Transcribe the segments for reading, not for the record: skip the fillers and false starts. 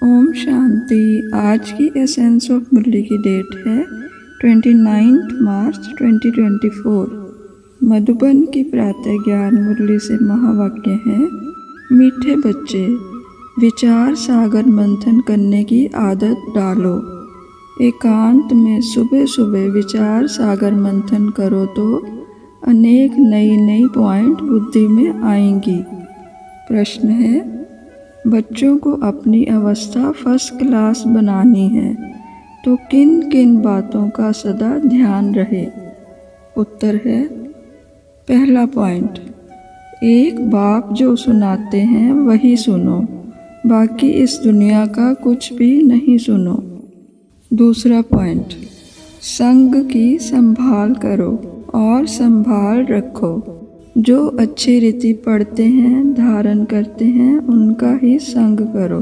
ओम शांति। आज की essence of मुरली की डेट है 29 मार्च 2024। मधुबन की प्रातः ज्ञान मुरली से महावाक्य है। मीठे बच्चे, विचार सागर मंथन करने की आदत डालो। एकांत में सुबह सुबह विचार सागर मंथन करो तो अनेक नई पॉइंट बुद्धि में आएंगी। प्रश्न है, बच्चों को अपनी अवस्था फर्स्ट क्लास बनानी है तो किन किन बातों का सदा ध्यान रहे। उत्तर है, पहला पॉइंट, एक बाप जो सुनाते हैं वही सुनो, बाकी इस दुनिया का कुछ भी नहीं सुनो। दूसरा पॉइंट, संग की संभाल करो और संभाल रखो। जो अच्छी रीति पढ़ते हैं, धारण करते हैं, उनका ही संग करो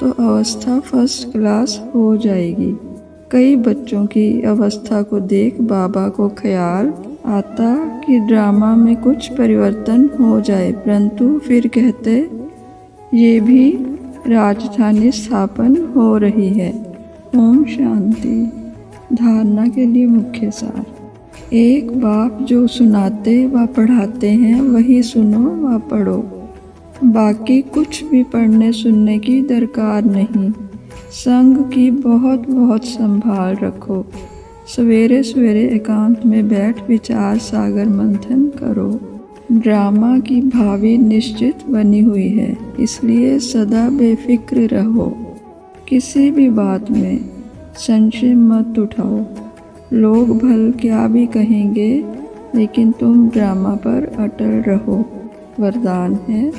तो अवस्था फर्स्ट क्लास हो जाएगी। कई बच्चों की अवस्था को देख बाबा को ख्याल आता कि ड्रामा में कुछ परिवर्तन हो जाए, परंतु फिर कहते ये भी राजधानी स्थापन हो रही है। ओम शांति। धारणा के लिए मुख्य सार, एक बाप जो सुनाते व पढ़ाते हैं वही सुनो व पढ़ो, बाकी कुछ भी पढ़ने सुनने की दरकार नहीं। संग की बहुत संभाल रखो। सवेरे सवेरे एकांत में बैठ विचार सागर मंथन करो। ड्रामा की भावी निश्चित बनी हुई है, इसलिए सदा बेफिक्र रहो। किसी भी बात में संशय मत उठाओ। लोग भल क्या भी कहेंगे, लेकिन तुम ड्रामा पर अटल रहो। वरदान है,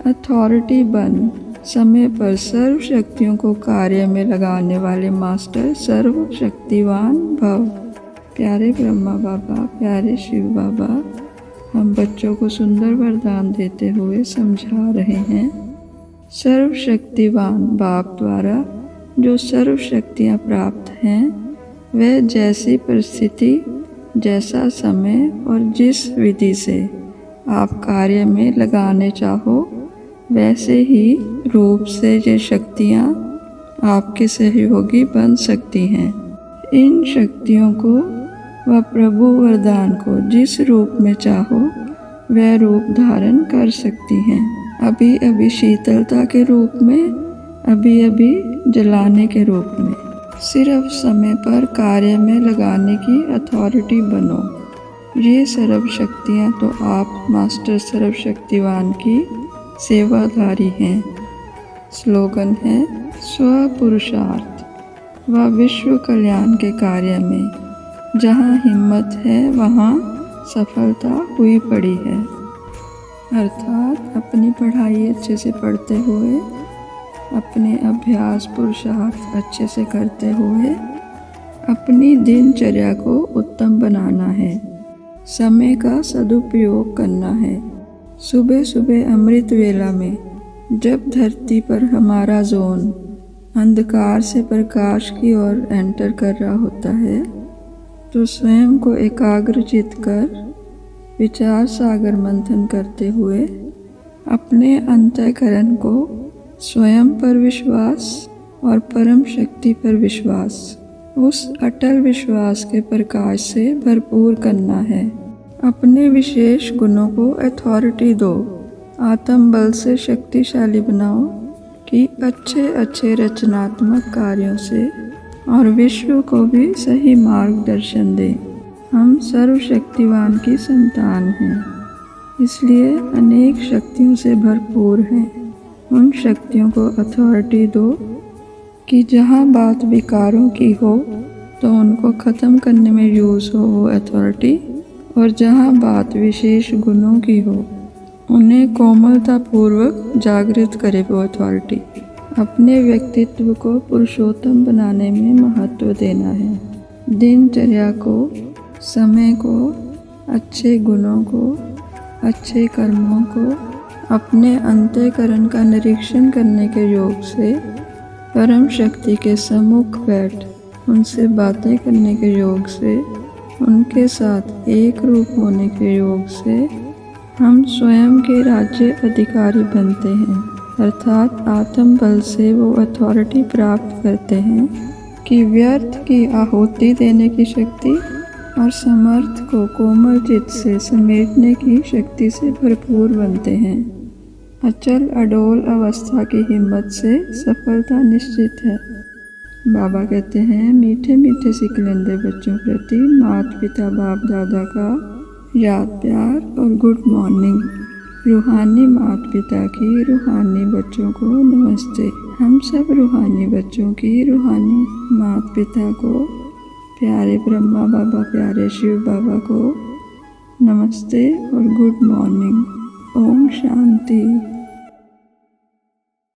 अथॉरिटी बन। समय पर सर्व शक्तियों को कार्य में लगाने वाले मास्टर सर्व शक्तिवान भव। प्यारे ब्रह्मा बाबा, प्यारे शिव बाबा, हम बच्चों को सुंदर वरदान देते हुए समझा रहे हैं। सर्व शक्तिवान बाप द्वारा जो सर्व शक्तियाँ प्राप्त हैं, वह जैसी परिस्थिति, जैसा समय और जिस विधि से आप कार्य में लगाने चाहो, वैसे ही रूप से ये शक्तियाँ आपके सहयोगी बन सकती हैं। इन शक्तियों को व प्रभु वरदान को जिस रूप में चाहो वह रूप धारण कर सकती हैं। अभी अभी शीतलता के रूप में, अभी अभी जलाने के रूप में। सिर्फ समय पर कार्य में लगाने की अथॉरिटी बनो। ये सर्व शक्तियाँ तो आप मास्टर सर्व शक्तिवान की सेवाधारी हैं। स्लोगन है, स्व पुरुषार्थ व विश्व कल्याण के कार्य में जहाँ हिम्मत है वहाँ सफलता हुई पड़ी है। अर्थात अपनी पढ़ाई अच्छे से पढ़ते हुए, अपने अभ्यास पुरुषार्थ अच्छे से करते हुए अपनी दिनचर्या को उत्तम बनाना है। समय का सदुपयोग करना है। सुबह सुबह अमृत वेला में जब धरती पर हमारा जोन अंधकार से प्रकाश की ओर एंटर कर रहा होता है, तो स्वयं को एकाग्रचित कर विचार सागर मंथन करते हुए अपने अंतःकरण को स्वयं पर विश्वास और परम शक्ति पर विश्वास, उस अटल विश्वास के प्रकाश से भरपूर करना है। अपने विशेष गुणों को अथॉरिटी दो। आत्म बल से शक्तिशाली बनाओ कि अच्छे रचनात्मक कार्यों से और विश्व को भी सही मार्गदर्शन दे। हम सर्वशक्तिवान की संतान हैं, इसलिए अनेक शक्तियों से भरपूर हैं। उन शक्तियों को अथॉरिटी दो कि जहाँ बात विकारों की हो तो उनको ख़त्म करने में यूज़ हो वो अथॉरिटी, और जहाँ बात विशेष गुणों की हो उन्हें कोमलतापूर्वक जागृत करे वो अथॉरिटी। अपने व्यक्तित्व को पुरुषोत्तम बनाने में महत्व देना है। दिनचर्या को, समय को, अच्छे गुणों को, अच्छे कर्मों को, अपने अंतःकरण का निरीक्षण करने के योग से, परम शक्ति के सम्मुख बैठ उनसे बातें करने के योग से, उनके साथ एक रूप होने के योग से हम स्वयं के राज्य अधिकारी बनते हैं। अर्थात आत्म बल से वो अथॉरिटी प्राप्त करते हैं कि व्यर्थ की आहुति देने की शक्ति और समर्थ को कोमल चित्त से समेटने की शक्ति से भरपूर बनते हैं। अचल अडोल अवस्था की हिम्मत से सफलता निश्चित है। बाबा कहते हैं, मीठे मीठे सिकलंदे बच्चों प्रति माता पिता बाप दादा का याद प्यार और गुड मॉर्निंग। रूहानी माता पिता की रूहानी बच्चों को नमस्ते। हम सब रूहानी बच्चों की रूहानी माता पिता को, प्यारे ब्रह्मा बाबा, प्यारे शिव बाबा को नमस्ते और गुड मॉर्निंग। ओम शांति।